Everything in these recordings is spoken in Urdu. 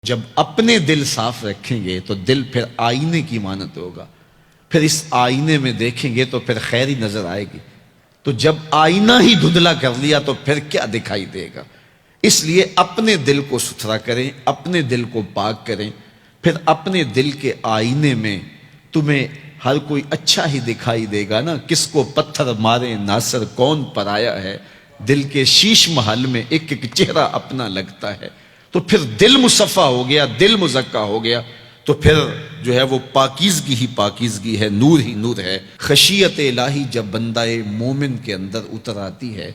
جب اپنے دل صاف رکھیں گے تو دل پھر آئینے کی مانند ہوگا، پھر اس آئینے میں دیکھیں گے تو پھر خیر ہی نظر آئے گی۔ تو جب آئینہ ہی دھندلا کر لیا تو پھر کیا دکھائی دے گا؟ اس لیے اپنے دل کو ستھرا کریں، اپنے دل کو پاک کریں، پھر اپنے دل کے آئینے میں تمہیں ہر کوئی اچھا ہی دکھائی دے گا نا۔ کس کو پتھر مارے ناصر کون پرایا ہے، دل کے شیش محل میں ایک ایک چہرہ اپنا لگتا ہے۔ تو پھر دل مصفا ہو گیا، دل مزکا ہو گیا، تو پھر جو ہے وہ پاکیزگی ہی پاکیزگی ہے، نور ہی نور ہے۔ خشیت الہی جب بندہ مومن کے اندر اتر آتی ہے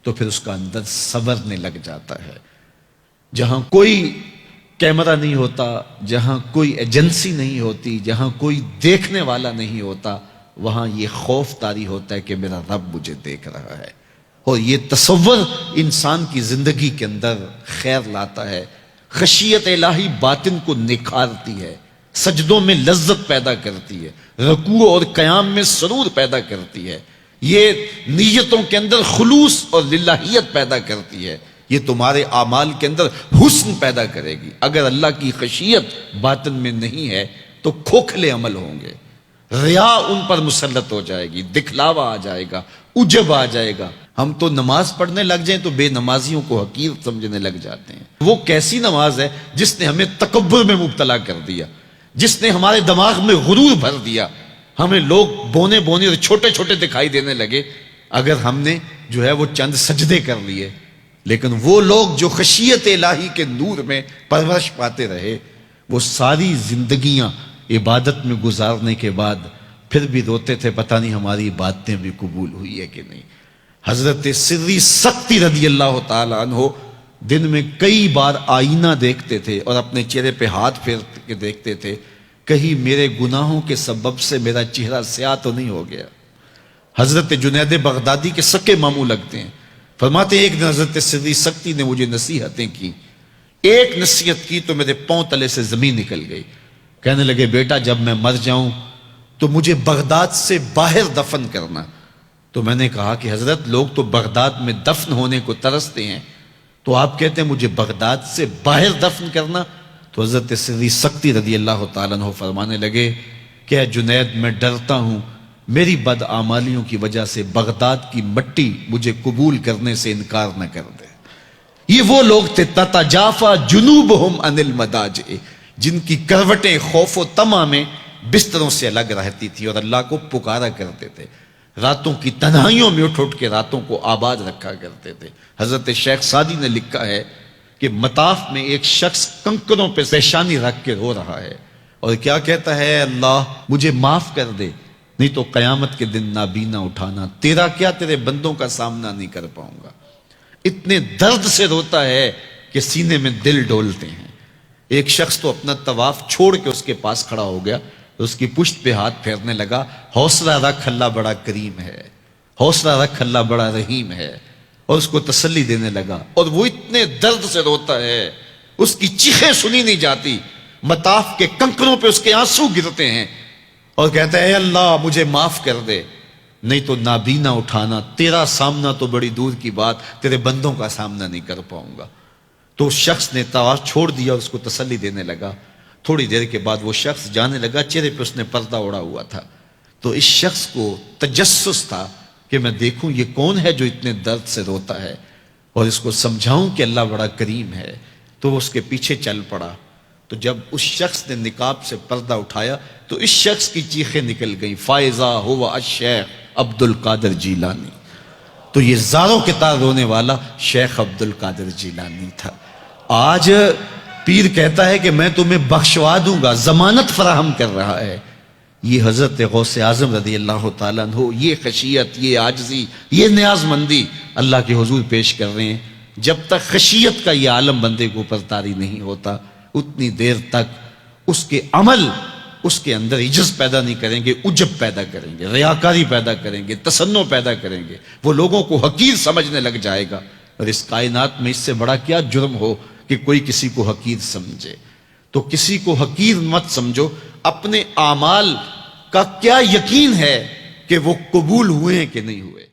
تو پھر اس کا اندر سنورنے لگ جاتا ہے۔ جہاں کوئی کیمرہ نہیں ہوتا، جہاں کوئی ایجنسی نہیں ہوتی، جہاں کوئی دیکھنے والا نہیں ہوتا، وہاں یہ خوف طاری ہوتا ہے کہ میرا رب مجھے دیکھ رہا ہے، اور یہ تصور انسان کی زندگی کے اندر خیر لاتا ہے۔ خشیت الہی باطن کو نکھارتی ہے، سجدوں میں لذت پیدا کرتی ہے، رکوع اور قیام میں سرور پیدا کرتی ہے، یہ نیتوں کے اندر خلوص اور للہیت پیدا کرتی ہے، یہ تمہارے اعمال کے اندر حسن پیدا کرے گی۔ اگر اللہ کی خشیت باطن میں نہیں ہے تو کھوکھلے عمل ہوں گے، ریا ان پر مسلط ہو جائے گی، دکھلاوا آ جائے گا، عجب آ جائے گا۔ ہم تو نماز پڑھنے لگ جائیں تو بے نمازیوں کو حقیر سمجھنے لگ جاتے ہیں۔ وہ کیسی نماز ہے جس نے ہمیں تکبر میں مبتلا کر دیا، جس نے ہمارے دماغ میں غرور بھر دیا، ہمیں لوگ بونے بونے اور چھوٹے چھوٹے دکھائی دینے لگے اگر ہم نے جو ہے وہ چند سجدے کر لیے۔ لیکن وہ لوگ جو خشیت الہی کے نور میں پرورش پاتے رہے، وہ ساری زندگیاں عبادت میں گزارنے کے بعد پھر بھی روتے تھے، پتہ نہیں ہماری باتیں بھی قبول ہوئی ہے کہ نہیں۔ حضرت سری سختی رضی اللہ تعالی عنہ دن میں کئی بار آئینہ دیکھتے تھے اور اپنے چہرے پہ ہاتھ پھیر کے دیکھتے تھے، کہیں میرے گناہوں کے سبب سے میرا چہرہ سیاہ تو نہیں ہو گیا۔ حضرت جنید بغدادی کے سکے ماموں لگتے ہیں، فرماتے ہیں ایک دن حضرت سری سختی نے مجھے نصیحتیں کی، ایک نصیحت کی تو میرے پاؤں تلے سے زمین نکل گئی۔ کہنے لگے بیٹا جب میں مر جاؤں تو مجھے بغداد سے باہر دفن کرنا۔ تو میں نے کہا کہ حضرت لوگ تو بغداد میں دفن ہونے کو ترستے ہیں، تو آپ کہتے ہیں مجھے بغداد سے باہر دفن کرنا؟ تو حضرت سری سختی رضی اللہ تعالیٰ عنہ فرمانے لگے کہ اے جنید میں ڈرتا ہوں میری بدعمالیوں کی وجہ سے بغداد کی مٹی مجھے قبول کرنے سے انکار نہ کر دے۔ یہ وہ لوگ تھے تتجافا جنوبہم عن المضاجع، جن کی کروٹیں خوف و طمع میں بستروں سے الگ رہتی تھی اور اللہ کو پکارا کرتے تھے، راتوں کی تنہائیوں میں اٹھ اٹھ کے راتوں کو آباد رکھا کرتے تھے۔ حضرت شیخ سعدی نے لکھا ہے کہ مطاف میں ایک شخص کنکروں پہ پیشانی رکھ کے رو رہا ہے اور کیا کہتا ہے، اللہ مجھے معاف کر دے نہیں تو قیامت کے دن نابینا اٹھانا، تیرا کیا تیرے بندوں کا سامنا نہیں کر پاؤں گا۔ اتنے درد سے روتا ہے کہ سینے میں دل ڈولتے ہیں۔ ایک شخص تو اپنا طواف چھوڑ کے اس کے پاس کھڑا ہو گیا، اس کی پشت پہ ہاتھ پھیرنے لگا، حوصلہ رکھ اللہ بڑا کریم ہے، حوصلہ رکھ اللہ بڑا رحیم ہے، اور اس کو تسلی دینے لگا۔ اور وہ اتنے درد سے روتا ہے، اس کی چیخیں سنی نہیں جاتی، مطاف کے کنکروں پہ اس کے آنسو گرتے ہیں، اور کہتا ہے اے اللہ مجھے معاف کر دے نہیں تو نابینا اٹھانا، تیرا سامنا تو بڑی دور کی بات، تیرے بندوں کا سامنا نہیں کر پاؤں گا۔ تو اس شخص نے طواف چھوڑ دیا اور اس کو تسلی دینے لگا۔ تھوڑی دیر کے بعد وہ شخص جانے لگا، چہرے پہ اس نے پردہ اڑا ہوا تھا۔ تو اس شخص کو تجسس تھا کہ میں دیکھوں یہ کون ہے جو اتنے درد سے روتا ہے اور اس کو سمجھاؤں کہ اللہ بڑا کریم ہے۔ تو وہ اس کے پیچھے چل پڑا۔ تو جب اس شخص نے نقاب سے پردہ اٹھایا تو اس شخص کی چیخیں نکل گئیں، فائزہ ہوا الشیخ عبد القادر جیلانی۔ تو یہ زاروں کے تار رونے والا شیخ عبد القادر جیلانی تھا۔ آج پیر کہتا ہے کہ میں تمہیں بخشوا دوں گا، ضمانت فراہم کر رہا ہے۔ یہ حضرت غوث اعظم رضی اللہ تعالیٰ عنہ یہ خشیت، یہ عاجزی، یہ نیاز مندی اللہ کے حضور پیش کر رہے ہیں۔ جب تک خشیت کا یہ عالم بندے کو اوپر طاری نہیں ہوتا اتنی دیر تک اس کے عمل اس کے اندر عجز پیدا نہیں کریں گے، عجب پیدا کریں گے، ریاکاری پیدا کریں گے، تصنع پیدا کریں گے، وہ لوگوں کو حقیر سمجھنے لگ جائے گا۔ اور اس کائنات میں اس سے بڑا کیا جرم ہو کہ کوئی کسی کو حقیر سمجھے؟ تو کسی کو حقیر مت سمجھو، اپنے اعمال کا کیا یقین ہے کہ وہ قبول ہوئے ہیں کہ نہیں ہوئے؟